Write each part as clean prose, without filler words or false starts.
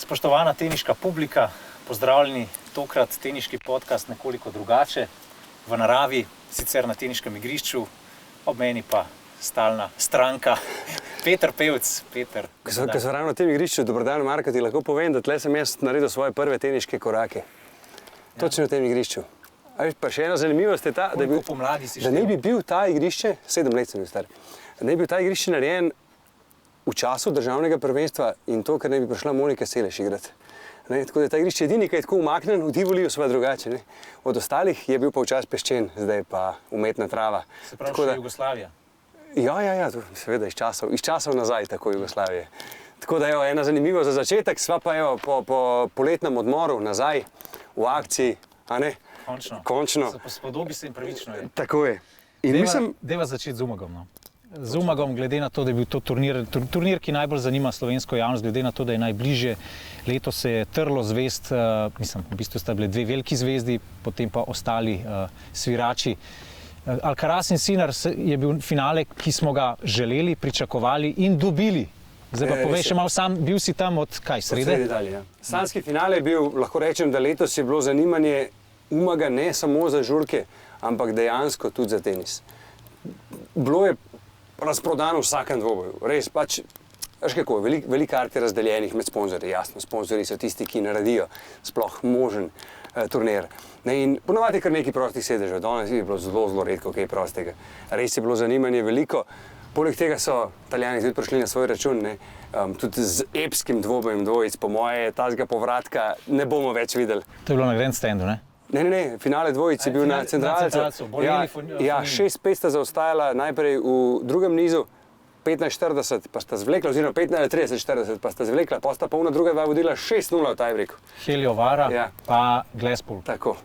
Spoštovana teniška publika, pozdravljeni, tokrat teniški podcast nekoliko drugače, v naravi, sicer na teniškem igrišču, ob meni pa stalna stranka, Peter Pevc. Peter, ko sem ravno na tem igrišču, dober dan, Marko, ti lahko povem, da tle sem jaz naredil svoje prve teniške korake. Točno na tem igrišču. Pa še ena zanimivost je ta, da ne bi bil ta igrišče, 7 let sem bil star, ne bi bil ta igrišče narejen v času državnega prvenstva in to, ker ne bi prišla Monika Seleš igrati. Tako da ta igrišče edini, ki je tako umaknen, v Tivoliju sva drugače. Ne? Od ostalih je bil pa včasih peščen, zdaj pa umetna trava. Se pravi, še Jugoslavija? Ja, seveda iz časov nazaj, tako Jugoslavije. Tako da, ena zanimiva za začetek, sva pa po poletnem odmoru nazaj v akciji, a ne? Končno. Spodobi se in pravično je. Tako je. Deva začeti z Umagom. No. Z Umagom, glede na to, da je bil to turnir, ki najbolj zanima slovensko javnost, glede na to, da je najbližje. Letos se je trlo zvest, v bistvu sta bile 2 veliki zvezdi, potem pa ostali svirači. Alcaraz in Sinner je bil finale, ki smo ga želeli, pričakovali in dobili. Zdaj pa povej še malo sam, bil si tam od kaj, srede? Od srede dalje, ja. Sanski finale je bil, lahko rečem, da letos je bilo zanimanje Umaga ne samo za žurke, ampak dejansko tudi za tenis. Bilo je razprodano v vsakem dvoboju. Res pač, veš kako, veliko karti razdeljenih med sponzorji. Jasno, sponzorji so tisti, ki naredijo sploh možen turnir. In ponovadi kar nekaj prostih sedežev. Danes je bilo zelo redko kaj prostega. Res je bilo zanimanje veliko. Poleg tega so Italijani tudi prišli na svoj račun, tudi z epskim dvobojem dvojic. Po moje tazga povratka ne bomo več videli. To je bilo na grandstandu, ne? Ne, finale dvojic je bil na centralcu. Ja, 6-5 sta zaostajala najprej v drugem nizu, 15-40 pa sta zvlekla, oziroma 30-40 pa sta zvlekla, pa sta polna druga dva vodila 6-0 v tiebreaku. Helio Vara, pa Glasspool. Tako,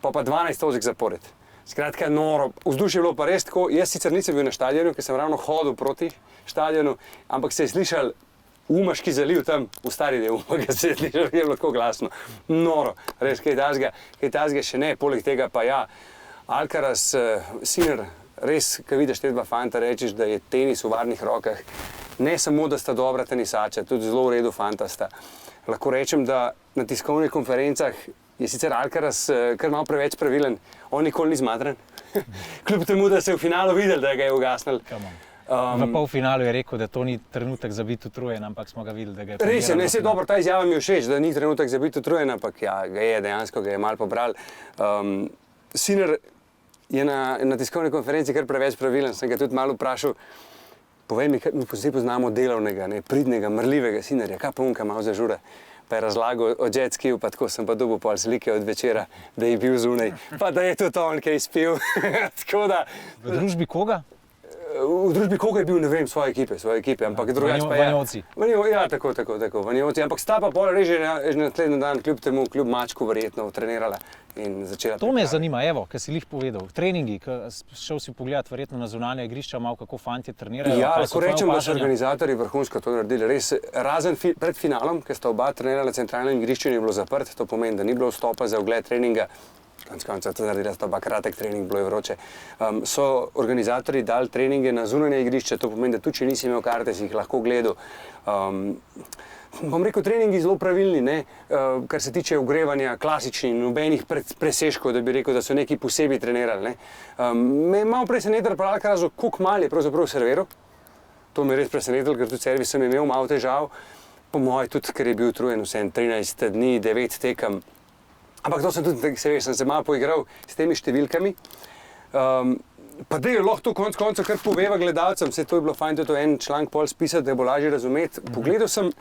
pa 12 točk zapored. Skratka, noro. Vzdušje je bilo pa res tako, jaz sicer nisem bil na štadionu, ker sem ravno hodil proti štadionu, ampak se je slišal Umaški zaliv tam, v stari del Umaga se je slišal, je bilo tako glasno. Noro, res, kaj tazga še ne, poleg tega pa ja, Alcaraz, Sinner, res, ko vidiš te dva fanta, rečeš, da je tenis v varnih rokah. Ne samo, da sta dobra tenisača, tudi zelo v redu fanta sta. Lahko rečem, da na tiskovnih konferencah je sicer Alcaraz kar malo preveč pravilen, on nikoli ni zmatran. Kljub temu, da se je v finalu videl, da ga je ugasnil. V polfinalu je rekel, da to ni trenutek za biti utrujen, ampak smo ga videli, da ga je res je, ne, se dobro, ta izjava mi je všeč, da ni trenutek za biti utrujen, ampak ja, dejansko ga je malo pobral. Sinner je na tiskovni konferenci kar preveč pravilen, sem ga tudi malo vprašal, povej mi, mi vsi poznamo delovnega, pridnega, mrljivega Sinnerja, kaj pa unka malo zažura. Pa je razlagal o jet skiju, pa tako sem pa dobil pol slike od večera, da je bil zunaj, pa da je tudi on kaj spil. V družbi koga? V družbi koga je bil, ne vem, svoje ekipe, ampak drugače pa je. Vanjoci. Ja, tako, Vanjoci, ampak sta pa pol reže na naslednji dan, kljub mačku verjetno trenirala in začela. To me zanima, evo, kar si lih povedal, treningi, šel si pogledat verjetno na zunanja igrišča, malo kako fantje trenirajo. Ja, lahko rečem, da so organizatorji vrhunsko to naredili, res razen pred finalom, ker sta oba trenirala na centralnem igrišču in je bilo zaprt, to pomeni, da ni bilo vstopa za ogled treninga. Konec to naredila sta oba kratek trening, bilo je vroče. So organizatorji dali treninge na zunanje igrišče, to pomeni, da tudi če nisi imel karte, si jih lahko gledal. Bom rekel, treningi zelo pravilni, kar se tiče ogrevanja, klasični, nobenih presežkov, da bi rekel, da so neki posebej trenirali. Me je malo presenetilo pri Alcarazu, koliko malo je pravzaprav serviral. To me je res presenetilo, ker tudi servis sem imel malo težav. Po moje tudi, ker je bil utrujen vsem 13 dni, 9 tekem. Ampak to sem tudi, sem se malo poigral s temi številkami. Pa da je lahko to konec koncev kar poveva gledalcem, se to je bilo fajn tudi en članek pol spisati, da je bo lažje razumeti. Pogledal sem,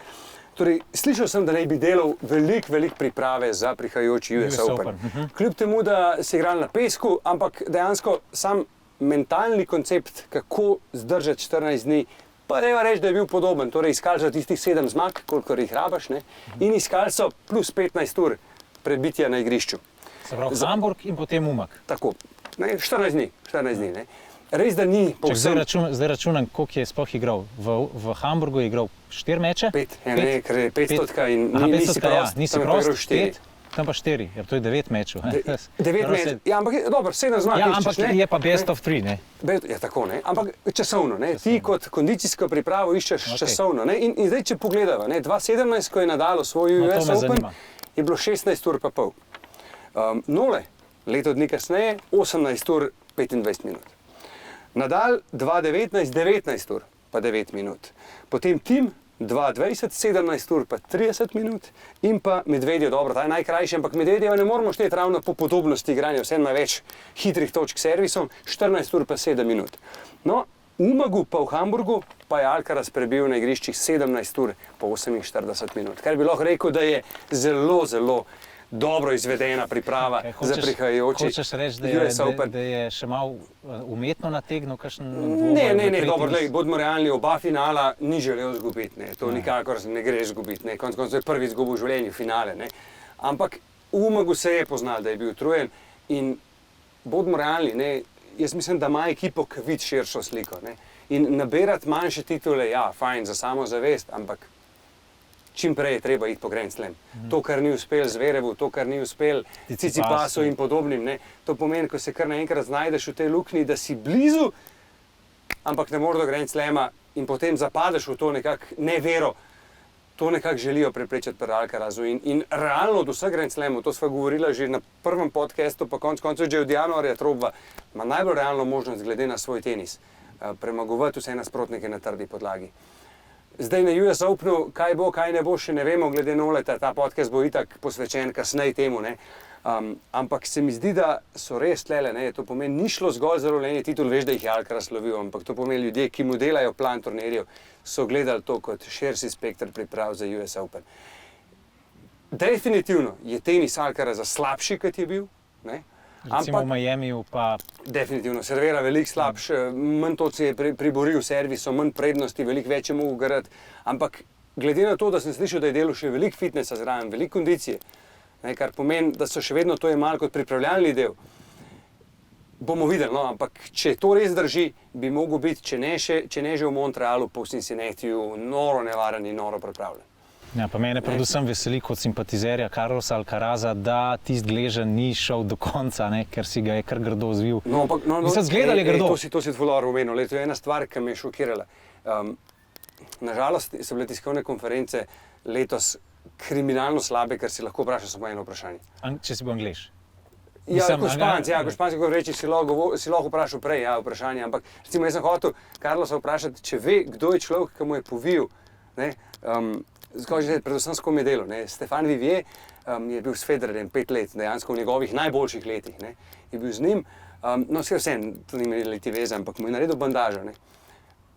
torej slišal sem, da naj bi delal veliko priprave za prihajajoči US Open. Kljub temu, da si igral na pesku, ampak dejansko sam mentalni koncept, kako zdržati 14 dni, pa deva reči, da je bil podoben. Torej iskali so tistih 7 zmag, kolikor jih rabaš, in iskali so plus 15 ur predbitja na igrišču. Se pravi Hamburg in potem Umag. Tako, 14 dni. Res, da ni povsem... Zdaj računam, koliko je sploh igral. V Hamburgu je igral 4 meče? 5, ker je 500 in nisi prost, nisi prost, 5. Tam pa 4, to je 9 mečev. 9 mečev, ja, ampak dobro, 7 zmag. Ja, ampak je pa best of 3, ne? Ja, tako, ne? Ampak časovno, ne? Ti kot kondicijsko pripravo iščeš časovno. Ne? In zdaj, če pogledava, 2017, ko je Nadal osvojil US Open, je bilo 16 ur pa pol. Nole, leto dni kasneje, 18 ur 25 minut. Nadal 2019, 19 ur pa 9 minut. Potem Tim 2020, 17 ur pa 30 minut in pa Medvedjev, dobro, ta je najkrajši, ampak Medvedjeva ne moramo šteti ravno po podobnosti igranja, vse ima več hitrih točk s servisom, 14 ur pa 7 minut. No, v Umagu pa v Hamburgu pa je Alcaraz prebil na igriščih 17 ur pa 48 minut, kar bi lahko rekel, da je zelo, zelo dobro izvedena priprava za prihajajoči US Open. Da je še malo umetno nategnil kakšen dvoboj? Ne, dobro, bodimo realni, oba finala ni želel izgubiti, ne. To nikakor ne gre izgubiti, ne. Konec koncev je prvi izgubil v življenju finale, ne. Ampak v Umagu se je poznal, da je bil utrujen in bodimo realni, ne. Jaz mislim, da ima ekipo, ki vidi širšo sliko, ne. In nabirati manjše titule, ja, fajn za samozavest, ampak čim prej je treba iti po Grand Slam. To, kar ni uspel Zverevu, to, kar ni uspel Tsitsipasu in podobnim, ne, to pomeni, ko se kar naenkrat znajdeš v tej luknji, da si blizu, ampak ne moreš do Grand Slama in potem zapadeš v to nekako nevero. To nekako želijo preprečiti pri Alcarazu in realno od vseh Grand Slamov, to sva govorila že na prvem podcastu, pa konec koncev že od januarja Trobva, ima najbolj realno možnost glede na svoj tenis premagovati vse nasprotnike na trdi podlagi. Zdaj na US Openu, kaj bo, kaj ne bo, še ne vemo, glede Noleta, ta podcast bo itak posvečen kasneje temu, ne. Ampak se mi zdi, da so res tlele, ne, to pomeni, ni šlo zgolj za lovljenje titul, veš, da jih je Alcaraz lovil, ampak to pomeni ljudje, ki mu delajo plan turnirjev, so gledali to kot širši spekter priprav za US Open. Definitivno je tenis Alcaraza slabši, kot je bil, ne. Recimo v Miamiju pa... Definitivno, servira veliko slabše, manj to se je priboril servisom, manj prednosti, veliko več je mogel garati, ampak glede na to, da sem slišal, da je delal še veliko fitnesa zraven, veliko kondicije, ne, kar pomeni, da so še vedno to imali kot pripravljalni del, bomo videli, no, ampak če to res drži, bi mogel biti, če ne že v Montrealu, pa v Cincinnatiju, noro nevaren in noro pripravljen. Ja, pa mene predvsem veseli kot simpatizerja Carlosa Alcaraza, da tisti gležen ni šel do konca, ne, ker si ga je kar grdo zvil. No, ampak, zgledal je grdo. To si tvoj dobro omenil, to je ena stvar, ki me je šokirala. Nažalost so bile tiskovne konference letos kriminalno slabe, ker si lahko vprašal samo eno vprašanje. Če si bo Anglež? Ja, kot Španci, ko reči, si lahko vprašal prej vprašanje, ampak recimo jaz sem hotel Carlosa vprašati, če ve, kdo je človek, ki mu je povil, ne, predvsem s kom je delal. Stefan Vivier je bil s Federerjem 5 let, dejansko v njegovih najboljših letih. Ne, je bil z njim, no vse, to ni imeli ti veze, ampak mu je naredil bandažo. Ne.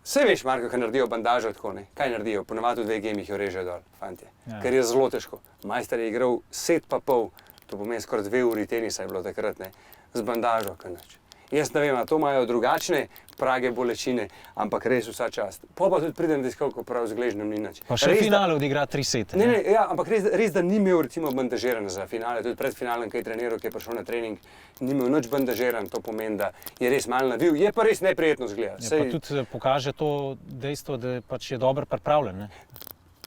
Vse veš, Marko, kaj naredijo bandažo tako, ne? Kaj naredijo? Ponavadi v 2 gemih jo režejo dol, fantje. Ja. Ker je zelo težko. Majster je igral 7 pa pol, to pomeni skoraj 2 uri tenisa je bilo takrat, ne, z bandažo, kaj nič. Jaz ne vem, to imajo drugačne prage bolečine, ampak res vsa čast. Pa tudi pridem, da koliko prav z gležnjem ni nič. Pa še v finalu odigra 3 sete. Ne, ja, ampak res, da ni imel recimo bandažiran za finale, tudi pred finalem, kaj je treniral, ki je prišel na trening, ni imel nič bandažiran, to pomeni, da je res malo navil, je pa res neprijetno zgleda. Ja, pa tudi pokaže to dejstvo, da pač je dobro pripravljen, ne?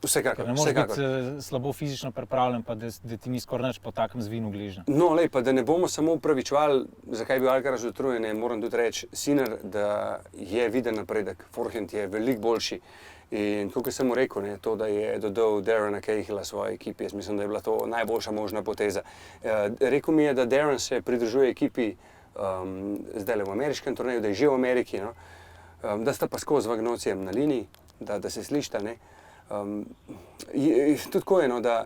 Vsekakor. Ne moreš biti slabo fizično pripravljen, pa da ti ni skoraj nič po takem zvinu gležnja. No, lej, pa da ne bomo samo upravičevali, zakaj je bil Alcaraz utrujen, moram tudi reči, Sinner, da je viden napredek, forehand je veliko boljši. In kot sem mu rekel, ne, to, da je dodal Darrena Cahilla svoji ekipi, jaz mislim, da je bila to najboljša možna poteza. Rekel mi je, da Darren se pridružuje ekipi zdajle v ameriškem turneju, da je že v Ameriki, no, da sta pa skozi z Vagnocijem na liniji, da se slišta, ne. Tudi tako je, no, da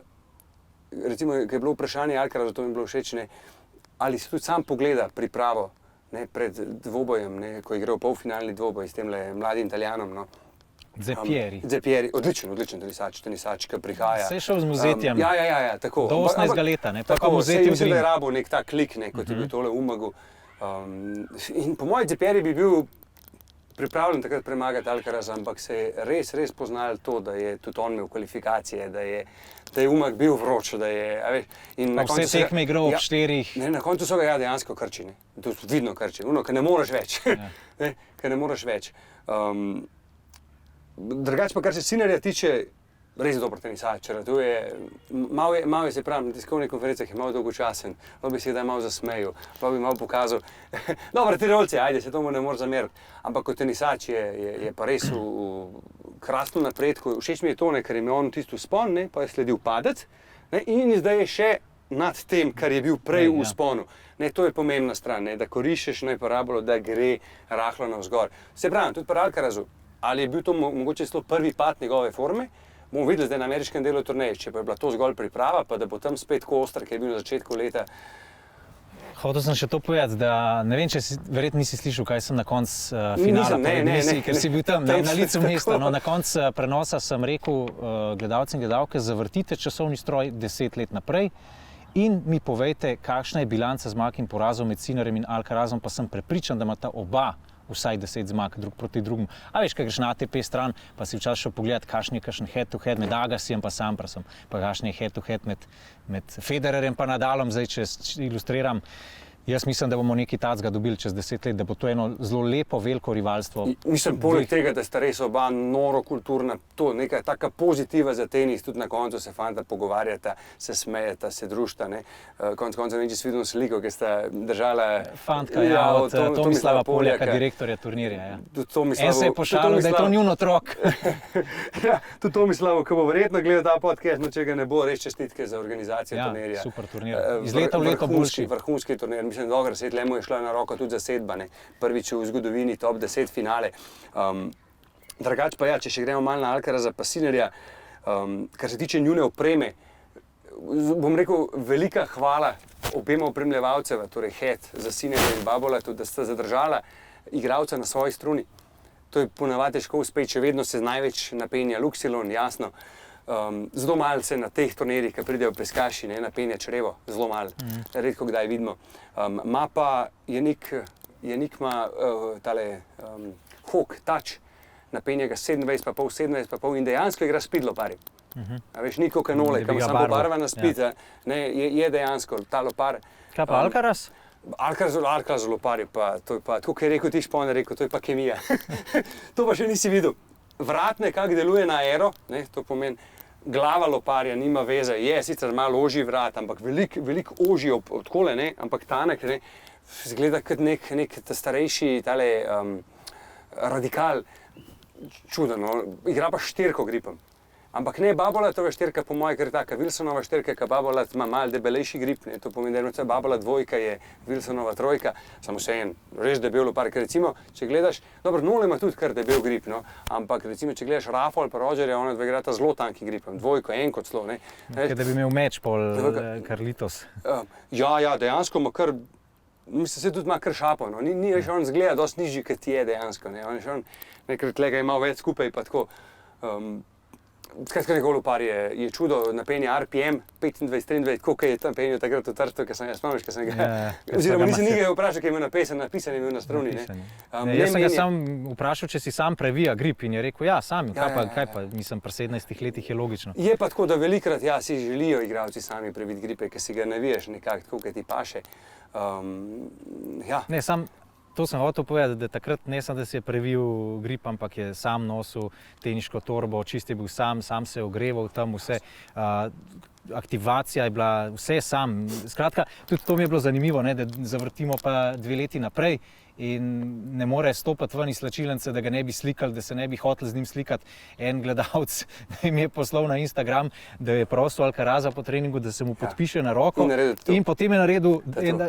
recimo, ko je bilo vprašanje Alcaraza, to mi je bilo všeč, ne, ali se tudi sam pogleda pripravo, ne, pred dvobojem, ne, ko je igral polfinalni dvoboj s temle mladim Italijanom, no. Zeppieri, odličen tenisač, ki prihaja. Se je šel z Muzetjem. Ja, tako. Do 18 leta, ne, pa Muzeti v Dream. Mislim, da je rabo nek tak klik, ne, kot je bil tole v Umagu. In po mojem Zeppieri bi bil pripravljen takrat premagati Alcaraza, ampak se je res poznalo to, da je tudi on imel kvalifikacije, da je Umag bil vroč, da je, a veš, in na koncu vse tekme igral ob 4. Ne, na koncu so ga dejansko krči, ne. To vidno krči, ker ne moreš več. Ne, ker ne moreš več. Drugače pa, kar se Sinnerja tiče, res dober tenisač. Malo je se pravi, na tiskovnih konferencah je malo dolgočasen, lahko bi se da malo zasmejal, lahko bi malo pokazal. Dobro, tirolci, ajde, se tomu ne moreš zameriti. Ampak kot tenisač je pa res v krasnem napredku. Všeč mi je to, ker je imel on tisto vzpon, pa je sledil padec, in zdaj je še nad tem, kar je bil prej v vzponu. To je pomembna stran, da koristiš parabolo, da gre rahlo navzgor. Se pravi, tudi pri Alcarazu, ali je bil to mogoče celo prvi pad njegove forme, bomo videli zdaj na ameriškem delu turneje, če pa je bila to zgolj priprava, pa da bo tam spet tako oster, ki je bil na začetku leta. Hotel sem še to povedati, da ne vem, če verjetno nisi slišal, kaj sem na koncu finala povedal, ker si bil tam na licu mesta. No, na koncu prenosa sem rekel gledalcem in gledalke, zavrtite časovni stroj 10 let naprej in mi povejte, kakšna je bilanca zmag in porazov med Sinnerjem in Alcarazom, pa sem prepričan, da imata oba vsaj 10 zmag drug proti drugemu. A veš, kaj greš na ATP stran, pa si včasih šel pogledat, kakšen je kakšen head-to-head med Agassijem pa Samprasom, pa kakšen je head-to-head med Federerjem pa Nadalom. Zdaj, če ilustriram, jaz mislim, da bomo nekaj takega dobili čez 10 let, da bo to eno zelo lepo, veliko rivalstvo. Mislim, poleg tega, da sta res oba noro kulturna, to neka taka pozitiva za tenis, tudi na koncu se fanta pogovarjata, se smejata, se družita. Konec konca neči svidno sliko, ki sta držala... Fantka, od Tomislava Poljaka, direktorja turnirja. En se je pošalil, da je to njun otrok. Tudi Tomislavo, ko bo verjetno gledal ta podcast, no če ga ne bo, res čestitke za organizacijo turnirja. Super turnir. Iz leta v leto boljši. Vrhunski turnir. Mislim, da mu je šla na roko tudi zasedba, prvič v zgodovini top 10 finale. Drugač pa če še gremo malo na Alcaraza pa Sinnerja, kar se tiče njune opreme, bom rekel, velika hvala obema opremljevalceva, torej Head za Sinnerja in Babola, tudi da sta zadržala igralca na svoji struni. To je ponavadi težko uspeti, če vedno se največ napenja Luxilon, jasno. Zelo malo se na teh turnirjih, ki pridejo preskaši, napenja črevo, zelo malo, redko kdaj vidimo. Ma pa Janik ima tale Hawk Touch, napenja ga 27,5 in dejansko igra speed lopari. Veš, Niko Kanole, ki ima samo pobarvana speed, je dejansko ta lopar. Kaj pa Alcaraz? Alcaraz lopar je pa, to je pa, tako kot je rekel Tiš Pone, rekel, to je pa kemija. To pa še nisi videl. Vrat nekako deluje na aero, to pomeni, glava loparja nima veze, je sicer malo ožji vrat, ampak veliko ožji od kole, ampak tanek, zgleda kot nek starejši tale radikal, čudno, igra pa štirko gripom. Ampak ne Babolatova štirka, po moje, ker je taka Wilsonova štirka, ki Babolat ima malo debelejši grip, to pomeni, da je Babolat dvojka, je Wilsonova trojka, samo še en, res debel lopar, ker recimo, če gledaš, dobro, Nole ima tudi kar debel grip, ampak recimo, če gledaš Rafa ali pa Rogerja, ona dva igrata zelo tanki gripom, dvojko, en kot slo, Da bi imel meč pol Carlitos. Ja, dejansko ima kar, mislim, se tudi ima kar šapo, ni še on zgleda dosti nižji, kot je dejansko, on je še on, nekaj tlega ima več skupaj, pa tako. Skratka, njegov lopar je čudo, napenja RPM 25-23, koliko je tam penil takrat v Trstu, ki sem ga spomniš, ki sem ga... Oziroma nisem nikaj vprašal, kaj je imel napisan je imel na struni. Jaz sem ga sam vprašal, če si sam previja grip in je rekel, ja, sam, kaj pa, mislim, pri 17 letih je logično. Je pa tako, da velikrat, si želijo igralci sami previti gripe, ker si ga naviješ nekako, tako, kaj ti paše. Ne, sam... To sem hotel povedati, da takrat ne samo, da si je previl grip, ampak je sam nosil teniško torbo, čist je bil sam se je ogreval tam vse, aktivacija je bila, vse sam. Skratka, tudi to mi je bilo zanimivo, da zavrtimo pa 2 leti naprej in ne more stopiti ven iz slačilnice, da ga ne bi slikali, da se ne bi hotel z njim slikati. En gledalec mi je poslal na Instagram, da je prosil Alcaraza po treningu, da se mu podpiše na roko in potem je naredil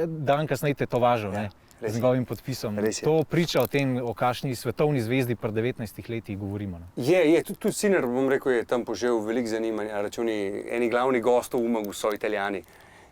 dan kasneje tetovažo. Z njegovim podpisom. To priča o tem, o kakšni svetovni zvezdi pri 19 letih govorimo. Je, tudi Sinner, bom rekel, je tam požel veliko zanimanja. Eni glavni gostov Umagu so Italijani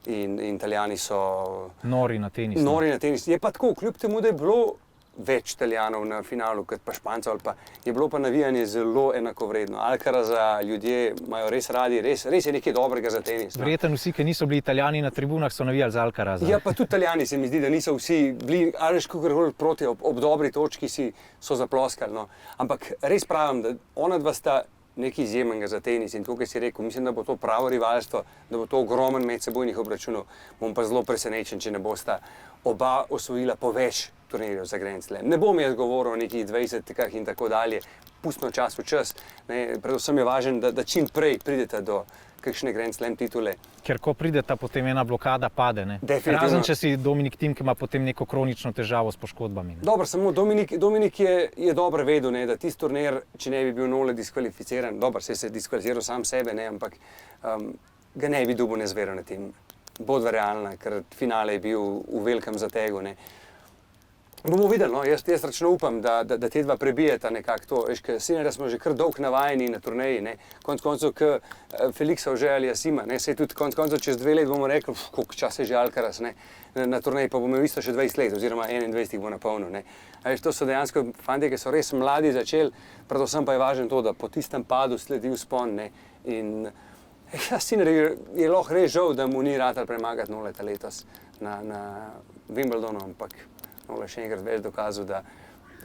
in Italijani so... Nori na tenis. Je pa tako, kljub temu, da je bilo več Italijanov na finalu, kot pa Špancev, je bilo pa navijanje zelo enakovredno. Alcaraza ljudje imajo res radi, res je nekaj dobrega za tenis. Verjetno vsi, ki niso bili Italijani na tribunah, so navijali za Alcaraza. Ja, pa tudi Italijani se mi zdi, da niso vsi bili, kakorkoli proti, ob dobri točki so zaploskali. Ampak res pravim, da ona dva sta nekaj izjemnega za tenis in to, kar si rekel, mislim, da bo to pravo rivalstvo, da bo to ogromen medsebojnih obračunov. Bom pa zelo presenečen, če ne bosta oba osvojila po več turnirjev za Grand Slam. Ne bom jaz govoril o nekih 20 in tako dalje, pustimo čas v čas. Ne, predvsem je važno, da čim prej pridete do kakšne Grand Slam titule. Ker ko prideta, potem ena blokada pade. Ne? Razen, če si Dominik Thiem, ki ima potem neko kronično težavo s poškodbami. Ne? Dobro, samo Dominik je dobro vedel, ne, da tisti turnir, če ne bi bil Nole diskvalificiran, dobro, se je diskvalificiral sam sebe, ne, ampak ga ne bi dobil nezvero na tem. Bodva realna, ker finale je bil v velikem zategu. Ne. Bomo videli, no? Jaz račno upam, da te dva prebijeta nekako to. Sinnerja smo že kar dolgo navajeni na turneji, ne. Konec koncev, k Felixa Auger ali Asima, ne. Sej tudi konec koncev čez 2 let bomo rekli, koliko časa je že Alcaraz, ne. Na turneji pa bo imel isto še 20 let, oziroma 21 bo napolnil, ne. A veš, to so dejansko fantje, ki so res mladi začeli, predvsem pa je važno to, da po tistem padu sledi vzpon, ne. In Sinner je lahko res žal, da mu ni ratal premagati Noleta letos na Wimbledonu, ampak Nole še enkrat več dokazal, da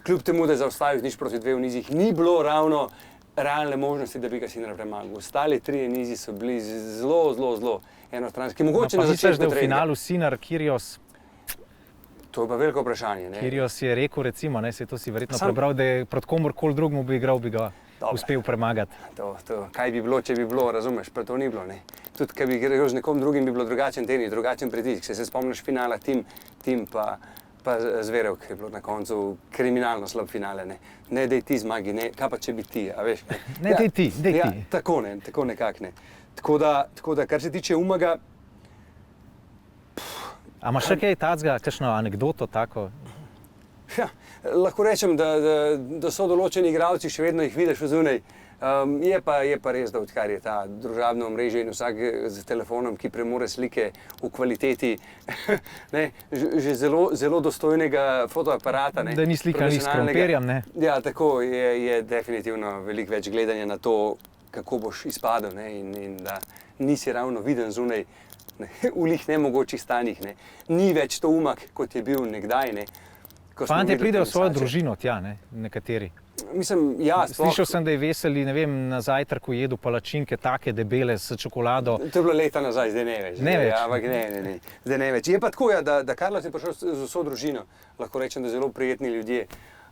kljub temu, da je zaustavil nič proti 2 v nizih, ni bilo ravno realne možnosti, da bi ga Sinner premagal. Ostali 3 nizi so bili zelo enostranski. Mogoče na začetku treninga. V finalu Sinner, Kyrgios. To je pa veliko vprašanje. Ne? Kyrgios je rekel, recimo, ne, se to si verjetno prebral, da je proti komorkoli drugemu bi igral, bi ga uspel premagati. Kaj bi bilo, če bi bilo, razumeš, pa to ni bilo. Ne? Tudi, kaj bi igral z nekom drugim, bi bilo drugačen tenis, drugačen pritisk. Se spomniš finala Thiem pa Zverev, ki je bilo na koncu kriminalno slab finale. Ne dej ti zmagi, ne, kaj pa če bi ti, a veš. Ne dej ti, dej ti. Tako nekako ne. Tako da, kar se tiče Umaga... A imaš še kaj takega, kakšno anekdoto tako? Ja, lahko rečem, da so določeni igralci, še vedno jih vidiš zunaj. Je pa res, da odkar je ta družabno omrežje in vsak z telefonom, ki premore slike v kvaliteti, ne, že zelo dostojnega fotoaparata. Ne, da ni slika ni s krompirjem, ne? Ja, tako je definitivno veliko več gledanja na to, kako boš izpadel, ne, in da nisi ravno viden zunaj v lih nemogočih stanjih. Ne. Ni več to Umag, kot je bil nekdaj. Ne. Fantje pridejo v svojo družino tja, ne, nekateri. Mislim, ja, slišal sem, da je Veseli, ne vem, na zajtrku jedel palačinke take debele s čokolado. To je bilo leta nazaj, zdaj ne več. Ne več. Ja, ampak ne, zdaj ne več. Je pa tako, ja, da Carlos je prišel z vso družino. Lahko rečem, da zelo prijetni ljudje.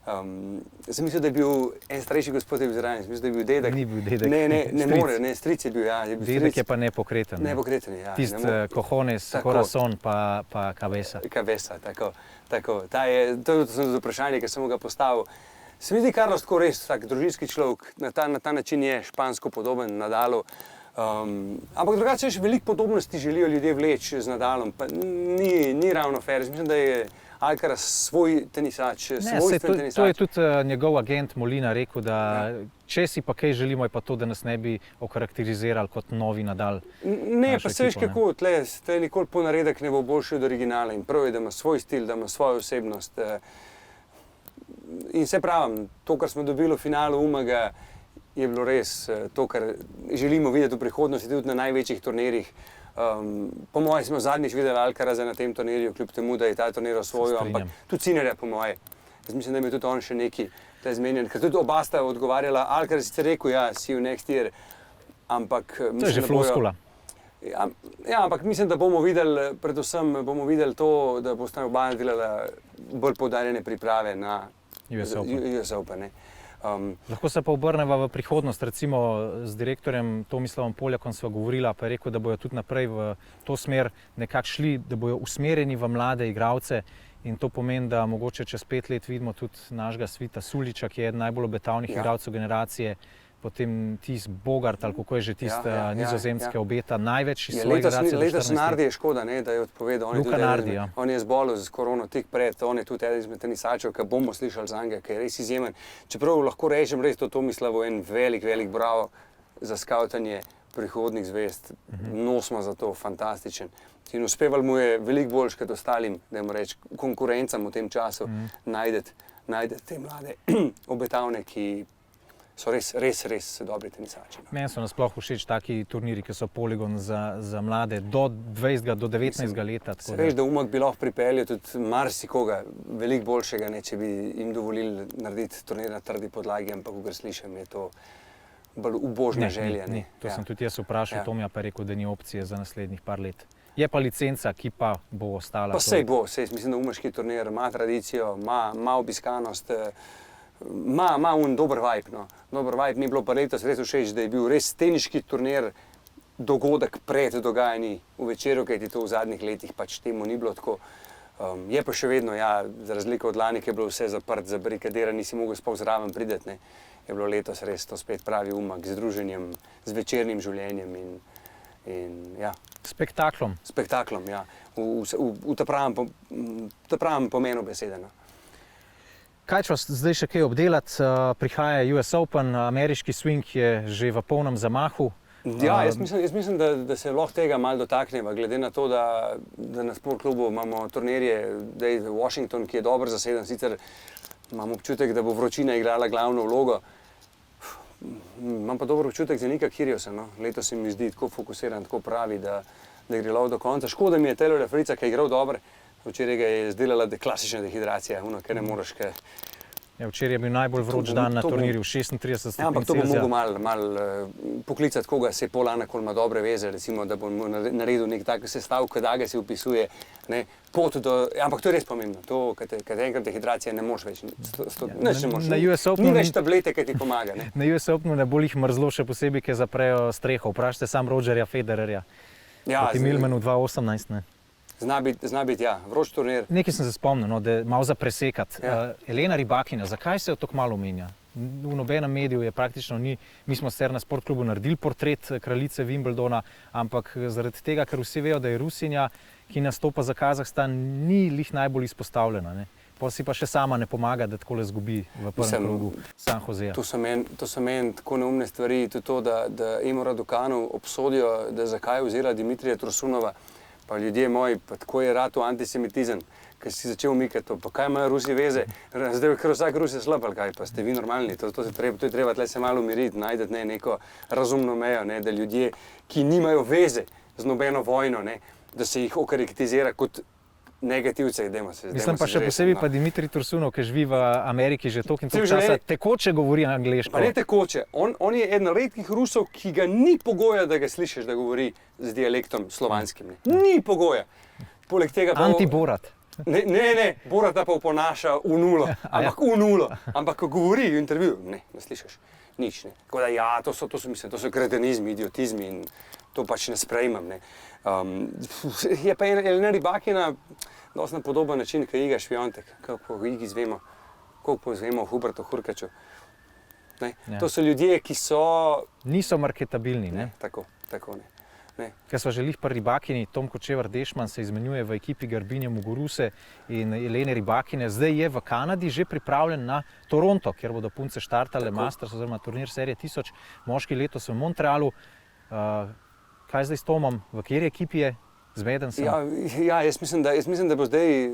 Sem mislil, da je bil en starejši gospod zraven, sem mislil, da je bil dedek. Ni bil dedek. Ne more, ne, stric je bil, ja. Dedek je pa nepokreten. Nepokreten, ja. Tist cojones, corazon pa cabeza. Cabeza, tako. To je vprašanje, ki sem ga postavil. Se mi zdi Carlos tako res tak družinski človek, na ta način je špansko podoben Nadalu. Ampak drugače še veliko podobnosti želijo ljudje vleči z Nadalom, pa ni ravno fair. Mislim, da je Alcaraz svoj tenisač, svojstven tenisač. To je tudi njegov agent Molina rekel, da če si pa kaj želimo, je pa to, da nas ne bi okarakterizirali kot novi Nadal. Ne, pa se veš kako, tle nikoli ponaredek ne bo boljši od originala in prav je, da ima svoj stil, da ima svojo osebnost. In se pravim, to, kar smo dobili v finalu Umaga, je bilo res to, kar želimo videti v prihodnosti, tudi na največjih turnirjih. Po mojem smo zadnjič videli Alcaraza na tem turnirju, kljub temu, da je ta turnir osvojil, ampak tudi Sinnerja po moje. Jaz mislim, da je tudi on še neki zmenjen, ker tudi oba sta odgovarjala. Alcaraz je rekel, ja, see you next year, ampak to je že floskula. Ja, ampak mislim, da bomo videli, predvsem bomo videli to, da bosta oba delala bolj poudarjene priprave na US Open. Lahko se pa obrneva v prihodnost, recimo z direktorjem Tomislavom Poljakom sva govorila, pa je rekel, da bojo tudi naprej v to smer nekako šli, da bojo usmerjeni v mlade igralce in to pomeni, da mogoče čez 5 let vidimo tudi našega Svita Suliča, ki je eden najbolj obetavnih igralcev generacije, potem tist Bogart, ali kako je že tist nizozemske obeta, največ iz svoje generacije. Letos Nardi je škoda, ne, da je odpovedal. Luka Nardi, ja. On je zbolel z korono tik pred, on je tudi eden izmed tenisačev, ki bomo slišali za njega, ki je res izjemen. Čeprav lahko rečem res to Tomislavo en velik bravo za skavtanje prihodnih zvezd. Nosimo za to fantastičen. In uspeval mu je veliko boljš kot ostalim, da mu reč, konkurencam v tem času najdeti te mlade obetavne, ki so res dobri tenisači. Meni so nasploh všeč taki turniri, ki so poligon za mlade do 20. do 19. leta. Veš, da Umag bi lahko pripeljal tudi marsikoga veliko boljšega, ne, če bi jim dovolili narediti turnir na trdi podlagi, ampak, ko ga slišim, je to bolj ubožne želje. Ni. To sem tudi jaz vprašal, Tomija pa je rekel, da ni opcije za naslednjih par let. Je pa licenca, ki pa bo ostala. Pa sej bo, mislim, da umaški turnir ima tradicijo, ima obiskanost, ima dober vibe. No. Dober vibe, ni bilo pa letos res všeč, da je bil res teniški turnir dogodek pred dogajanji v večeru, kajti to v zadnjih letih pač temu ni bilo tako. Je pa še vedno, za razliko od lani, ki je bilo vse zaprt, zabarikadiran, nisi mogel sploh zraven priti, je bilo letos res to spet pravi umak z druženjem, z večernim življenjem in Spektaklom. Spektaklom, ja. V ta pravem pomenu besede. No. Kaj če vas zdaj še kaj obdelati? Prihaja US Open, ameriški swing je že v polnem zamahu. Ja, jaz mislim, da se lahko tega malo dotakneva, glede na to, da na Sport klubu imamo turnirje, da je Washington, ki je dobro zaseden, sicer imam občutek, da bo vročina igrala glavno vlogo. Imam pa dober občutek za Nika Kyrgiosa, no. Letos se mi zdi tako fokusiran, tako pravi, da gre lov do konca. Škoda mi je Taylorja Fritza, ki je igral dobro, včeraj ga je zdelala klasična dehidracija, ker ne moreš kaj. Včeraj je bil najbolj vroč dan na turnirju, 36 stopinj. Ampak to bo mogel malo poklicati, koga se Paul Anacol ima dobre veze, recimo, da bo naredil nek tak sestav, kada ga se opisuje, pot do... Ampak to je res pomembno, to, kad enkrat dehidracija ne moreš več, ni več tablete, ki ti pomaga. Na US Openu ne bo jih mrzlo, še posebej, ki zaprejo streho. Vprašajte sam Rogerja Federerja, proti Milmanu 2018. Zna biti, vroč turnir. Nekaj sem se spomnil, da je malo za presekati. Elena Rybakina, zakaj se jo tako malo omenja? V nobenem mediju je praktično ni. Mi smo sicer na Sport klubu naredili portret kraljice Wimbledona, ampak zaradi tega, ker vsi vejo, da je Rusinja, ki nastopa za Kazahstan, ni lih najbolj izpostavljena. Pa si pa še sama ne pomaga, da takole zgubi v prvem krogu San Joseja. To so meni tako neumne stvari, tudi to, da Emma Raducanu obsodijo, da zakaj je vzela Dimitrija Tursunova. Pa ljudje moji, pa tako je rato antisemitizem, ker si začel umikati, pa kaj imajo Rusi veze, zdaj je kar vsak Rus je slab, ali kaj, pa ste vi normalni, to je treba tle se malo umiriti, najdeti neko razumno mejo, da ljudje, ki nimajo veze z nobeno vojno, da se jih okarakterizira kot negativce. Mislim pa še posebej pa Dimitrij Tursunov, ki živi v Ameriki že toliko in toliko časa, tekoče govori angleško. Pa ne tekoče, on je eden redkih Rusov, ki ga ni pogoja, da ga slišiš, da govori z dialektom slovanskim. Ni pogoja. Poleg tega pa... Anti-Borat. Ne, Borata pa oponaša v nulo, ampak ko govori v intervjuju, ne slišiš nič. Tako da to so kretenizmi, idiotizmi in to pač ne sprejmem. Je pa Elena Rybakina dosti na podoben način, kot Iga Špiontek, kako Igi izvemo, koliko izvemo o Hubertu Hurkaču. To so ljudje, ki so... Niso marketabilni, ne? Tako ne. Ker smo želeli pri Rybakini, Tom Kočevar-Dešman se izmenjuje v ekipi Garbine Muguruse in Elene Rybakine. Zdaj je v Kanadi že pripravljen na Toronto, kjer bodo punce štartale Masters oziroma turnir serije 1000, moški letos v Montrealu. Kaj zdaj s Tomom? V kateri ekipi je? Zmeden sem. Jaz mislim, da bo zdaj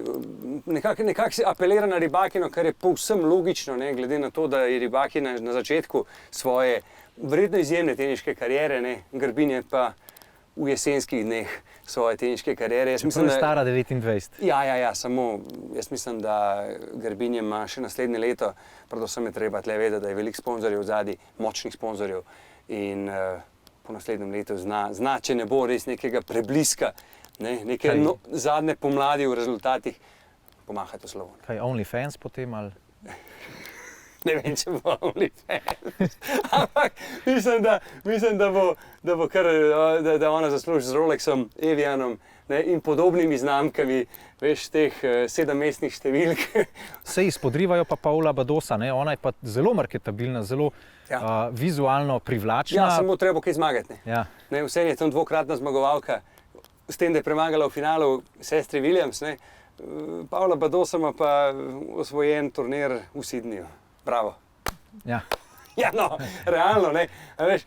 nekako se apelira na Rybakino, kar je povsem logično, glede na to, da je Rybakina na začetku svoje vredno izjemne teniške kariere, Garbin je pa v jesenskih dneh svoje teniške kariere. Čeprav je stara 29. Samo jaz mislim, da Garbin ima še naslednje leto, predvsem je treba tle vedeti, da je veliko sponzorjev zadaj, močnih sponzorjev in po naslednjem letu zna, če ne bo res nekega prebliska, neke zadnje pomladi v rezultatih, pomahati v slovo. Kaj, OnlyFans potem ali? Ne vem, če bo OnlyFans, ampak mislim, da bo kar, da ona zasluži z Rolexom, Evianom in podobnimi znamkami, veš, teh 7-mestnih številk. Se izpodrivajo pa Paula Badosa, ona je pa zelo marketabilna, zelo vizualno privlačna. Samo treba kaj zmagati. Vse je tam dvokratna zmagovalka, s tem, da je premagala v finalu sestri Williams. Paula Badosa ima pa osvojen turnir v Sydneyju. Bravo. Realno, veš,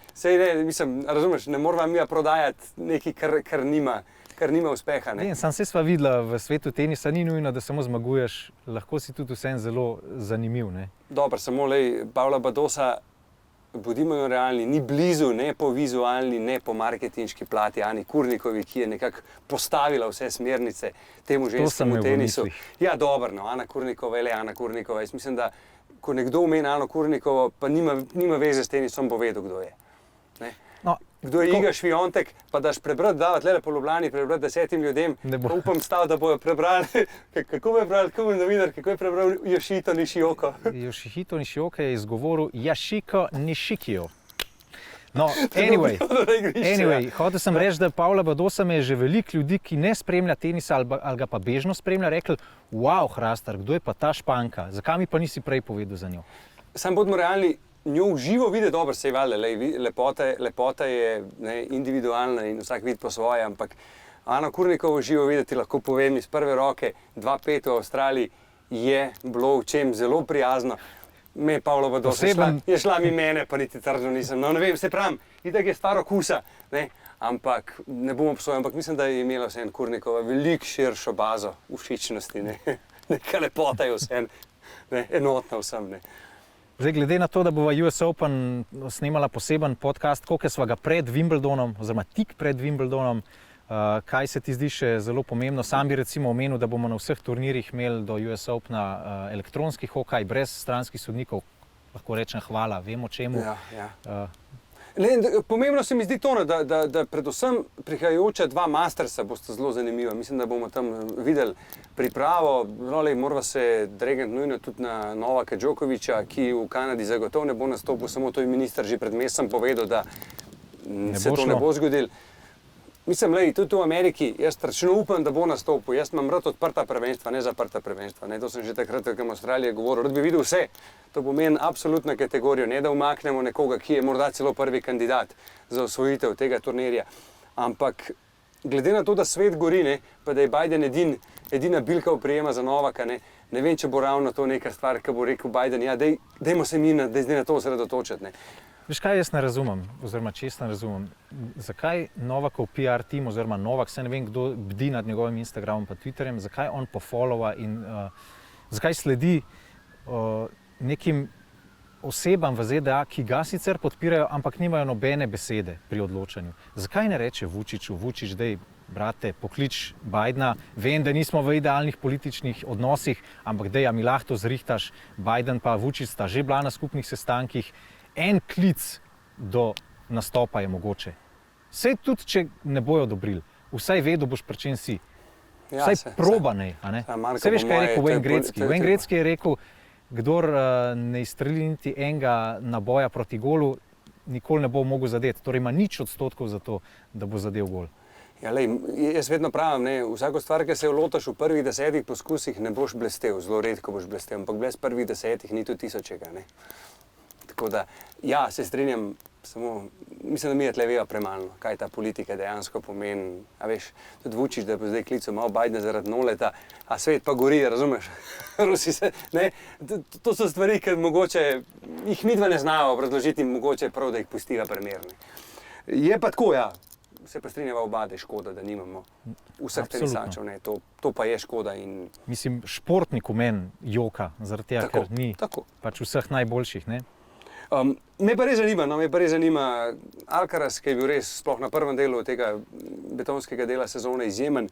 razumeš, ne moramo mi prodajati nekaj, kar nima uspeha. Sam se sva videla v svetu tenisa, ni nujno, da samo zmaguješ, lahko si tudi vsem zelo zanimiv. Dobro, samo Paula Badosa, bodimo realni, ni blizu ne po vizualni, ne po marketinški plati Ani Kurnikovi, ki je nekako postavila vse smernice temu ženskemu tenisu. Ja, dobro, Ana Kurnikova je le Ana Kurnikova. Jaz mislim, da ko nekdo omeni Ano Kurnikovo, pa nima veze s tem, sem povedal, kdo je. Ne? No, Kdo je Iga Šviontek, pa daš prebrati, da tlele po Ljubljani prebrati 10 ljudem, pa upam stav, da bojo prebrali, kako je prebral, kako je novinar, kako je prebral Yoshihito Nishioka. Yoshihito Nishioka je izgovoril Yashiko Nishikio. No, anyway, hotel sem reči, da Pavla Badosa me je že veliko ljudi, ki ne spremlja tenisa ali ga pa bežno spremlja, rekli, wow, Hrastar, kdo je pa ta Španka, zakaj mi pa nisi prej povedal za njo? Sam bodimo realni, njo v živo vidi dobro, se je valjda, lepota je individualna in vsak vidi po svoje, ampak Ano Kurnikovo v živo videti lahko povem iz prve roke, 2-5 v Avstraliji je bilo v čem zelo prijazno. Me je Pavlo Badosa, je šla mi mene, pa niti tržno nisem. No, ne vem, se pravim, itak je stvar okusa, ne? Ampak ne bom obsojal, ampak mislim, da je imela vseeno Kurnikova veliko širšo bazo všečnosti, ne? Neka lepota je vseeno, enotna vsem. Ne? Zdaj, glede na to, da bova US Open snemala poseben podcast, koliko sva ga pred Wimbledonom, oziroma tik pred Wimbledonom, kaj se ti zdi še zelo pomembno? Sam bi recimo omenil, da bomo na vseh turnirjih imeli do US Opena elektronski hokej, brez stranskih sodnikov. Lahko rečem hvala, vemo čemu. Ja. Pomembno se mi zdi to, da predvsem prihajajoča 2 Mastersa bosta zelo zanimiva. Mislim, da bomo tam videli pripravo. Morava se dregati nujno tudi na Novaka Djokoviča, ki v Kanadi zagotovo ne bo nastopil, samo to je minister že pred mesecem povedal, da se to ne bo zgodilo. Mislim, tudi v Ameriki, jaz račno upam, da bo nastopil. Jaz imam rad odprta prvenstva, ne zaprta prvenstva. To sem že takrat v Avstraliji govoril. Rad bi videl vse. To pomeni absolutno kategorijo. Ne da umaknemo nekoga, ki je morda celo prvi kandidat za osvojitev tega turnirja. Ampak glede na to, da svet gori, pa da je Biden edina bilka oprijema za Novaka, ne vem, če bo ravno to neka stvar, ki bo rekel Biden, ja, dajmo se mi na to osredotočiti. Veš kaj jaz ne razumem, oziroma čest ne razumem, zakaj Novakov PR tim, oziroma Novak, se ne vem, kdo bdi nad njegovim Instagramom pa Twitterjem, zakaj on pofollowa in zakaj sledi nekim osebam v ZDA, ki ga sicer podpirajo, ampak nimajo nobene besede pri odločanju. Zakaj ne reče Vučiću, Vučić, dej, brate, poklič Bidna, vem, da nismo v idealnih političnih odnosih, ampak dej, a mi lahko zrihtaš, Biden pa Vučić sta že bila na skupnih sestankih, en klic do nastopa je mogoče. Sej tudi, če ne bojo odobrili, vsaj vedo boš, pri čem si. Vsaj proba ne. Sej veš, kaj je rekel Wayne Gretzky. Wayne Gretzky je rekel, kdor ne izstreli niti enega naboja proti golu, nikoli ne bo mogel zadeti. Torej ima 0% za to, da bo zadel gol. Ja, jaz vedno pravim, vsako stvar, ki se jo lotaš v prvih 10 poskusih, ne boš blestel, zelo redko boš blestel, ampak brez prvih 10 ni tudi 1000. Tako da, ja, se strinjam, samo mislim, da mi je tle veva premalo, kaj ta politika dejansko pomeni. A veš, tudi Vučić, da bo zdaj klical malo Bidna zaradi Noleta, a svet pa gori, razumeš? Rusi se, ne? To so stvari, ki mogoče jih midva ne znajo obrazložiti in mogoče prav, da jih pustiva primerne. Je pa tako, ja, se pa strinjava oba, da je škoda, da nimamo vseh tenisačev, to pa je škoda. Mislim, športnik v meni joka, zaradi tega, ker ni pač vseh najboljših, ne? Me pa res zanima Alcaraz, ki je bil res sploh na prvem delu tega betonskega dela sezone izjemen.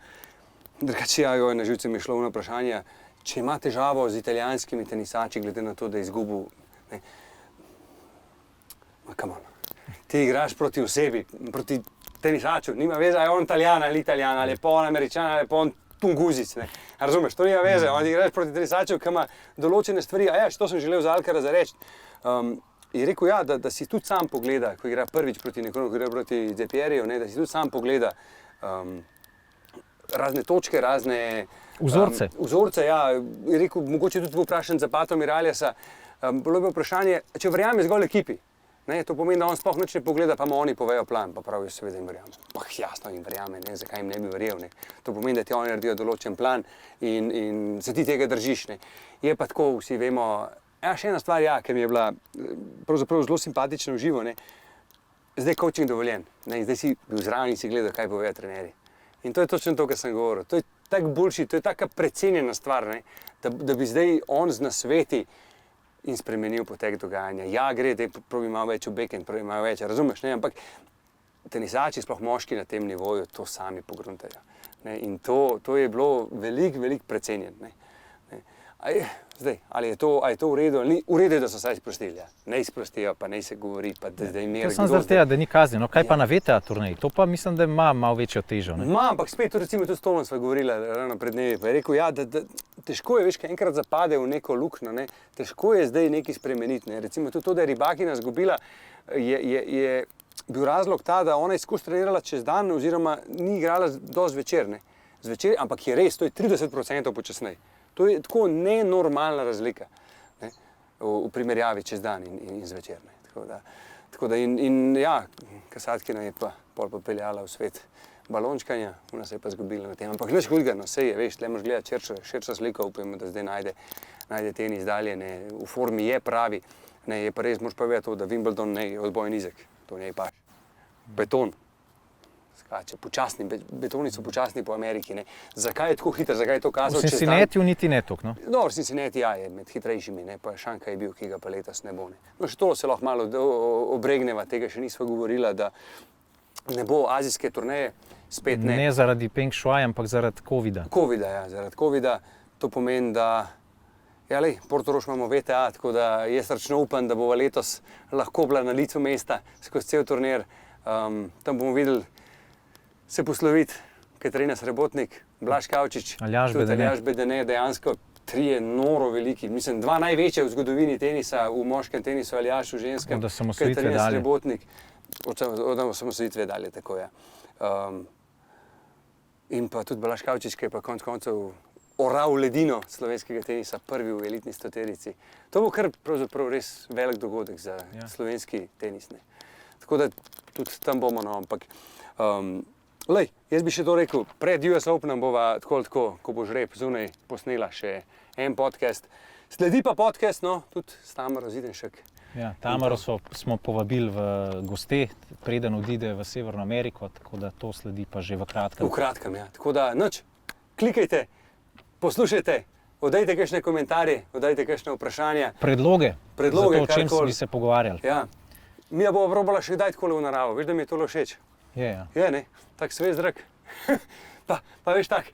Drugače, na živce mi je šlo vprašanje, če ima težavo z italijanskimi tenisači, glede na to, da je izgubil. Ti igraš proti osebi, proti tenisaču, nima veze, ali je on Italijan ali Italijan, ali je pa on Američan, ali je pa on Tunguzic. Razumeš, to nima veze, on igraš proti tenisaču, ki ima določene stvari. To sem želel za Alcaraza reči. Je rekel, ja, da si tudi sam pogleda, ko igra prvič proti nekomu, ko igra proti Zepieriju, da si tudi sam pogleda razne točke, razne vzorce. Ja, je rekel, mogoče tudi vprašan za Pato Miraljasa. Bilo je vprašanje, če verjame zgolj ekipi. To pomeni, da on sploh nič ne pogleda, pa mu oni povejo plan, pa prav, jaz seveda jim verjamem. Jasno jim verjame, zakaj jim ne bi verjel. To pomeni, da ti oni naredijo določen plan in se ti tega držiš. Je pa tako, vsi vemo. Še ena stvar, ki mi je bila pravzaprav zelo simpatična v živo. Zdaj je coaching dovoljen. Zdaj si bil zraven in si gledal, kaj povejo trenerji. In to je točno to, kar sem govoril. To je tako boljši, to je taka precenjena stvar, da bi zdaj on z nasveti in spremenil potek dogajanja. Ja, gre, da probi malo več obeken, probi malo več, razumeš, ampak tenisači, sploh moški na tem nivoju, to sami pogruntajo. In to je bilo veliko precenjeno. Zdaj, ali je to v redu ali ni? V redu je, da so se izprostili. Ja. Ne izprostijo, pa ne se govori, pa da zdaj mir. To sem zaradi tega, da ni kazni. No, kaj pa na VTA turneji? To pa mislim, da ima malo večjo težo. Ma, ampak spet, recimo, tudi s Tomom sva govorila ravno pred dnevi. Pa je rekel, ja, da težko je, veš, kaj enkrat zapade v neko luknjo, ne? Težko je zdaj nekaj spremeniti. Ne? Recimo tudi to, da je Rybakina izgubila, je bil razlog ta, da ona je skozi trenirala čez dan oziroma ni igrala do zvečer, ne? Zvečer, ampak je res, to je 30% počasneje. To je tako nenormalna razlika, ne, v primerjavi čez dan in zvečer. Ne. Tako da ja, Kasatkina je pa pol popeljala v svet balončkanja, ona se je pa zgubila na tem. Ampak nič hudega, no, sej je, veš, tle moraš gledati širšo sliko, upajmo, da zdaj najde tenis dalje, ne, v formi je pravi, ne, je pa res, moraš pa vedeti to, da Wimbledon ne je odboj nizek, to ne je pač. Beton. Skače, počasni, betoni so počasni po Ameriki. Ne. Zakaj je tako hiter, zakaj je to kazal? V Cincinnatiju niti ne toliko. No? Dobro, Cincinnati ja, je med hitrejšimi, ne, pa Šanka je bil, ki ga pa letos ne bo. Ne. No, še to se lahko malo obregneva, tega še nisva govorila, da ne bo azijske turneje, spet ne. Ne zaradi Peng Shuai, ampak zaradi covida. Ja, zaradi covida. To pomeni, da ja, lej, Portorož imamo VTA, tako da jaz račno upam, da bo letos lahko bila na licu mesta skozi cel turnir. Tam bomo videli se posloviti Katarina Srebotnik, Blaž Kavčič, Aljaž Bedene, dejansko trije noro veliki, mislim, dva največja v zgodovini tenisa, v moškem tenisu, Aljaž v ženskem, Katarina Srebotnik, od osamosvojitve dalje, tako je. In pa tudi Blaž Kavčič, ki je pa konec koncev oral ledino slovenskega tenisa, prvi v elitni stoterici. To bo kar pravzaprav res velik dogodek za slovenski tenis. Ne. Tako da tudi tam bomo, no, ampak lej, jaz bi še to rekel, pred US Openom bova tako, ko bo žreb zunaj posnela še en podcast. Sledi pa podcast, no, tudi s Tamaro Zidenšek. Ja, Tamaro smo povabili v goste, preden odide v Severno Ameriko, tako da to sledi pa že v kratkem. V kratkem, ja. Tako da nič, klikajte, poslušajte, oddajte kakšne komentarje, oddajte kakšne vprašanja. Predloge, za to, o čem bi se pogovarjali. Ja. Mija bova probala še daj takole v naravo, veš, da mi je tole všeč. Je, ja. Je, ne, tak svež zrak. pa veš tak,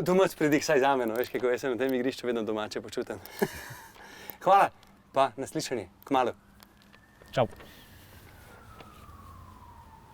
domač pridih saj zame, no, veš, kako jaz se na tem igrišču vedno domače počutim. Hvala, pa naslišanje, kmalu. Čau.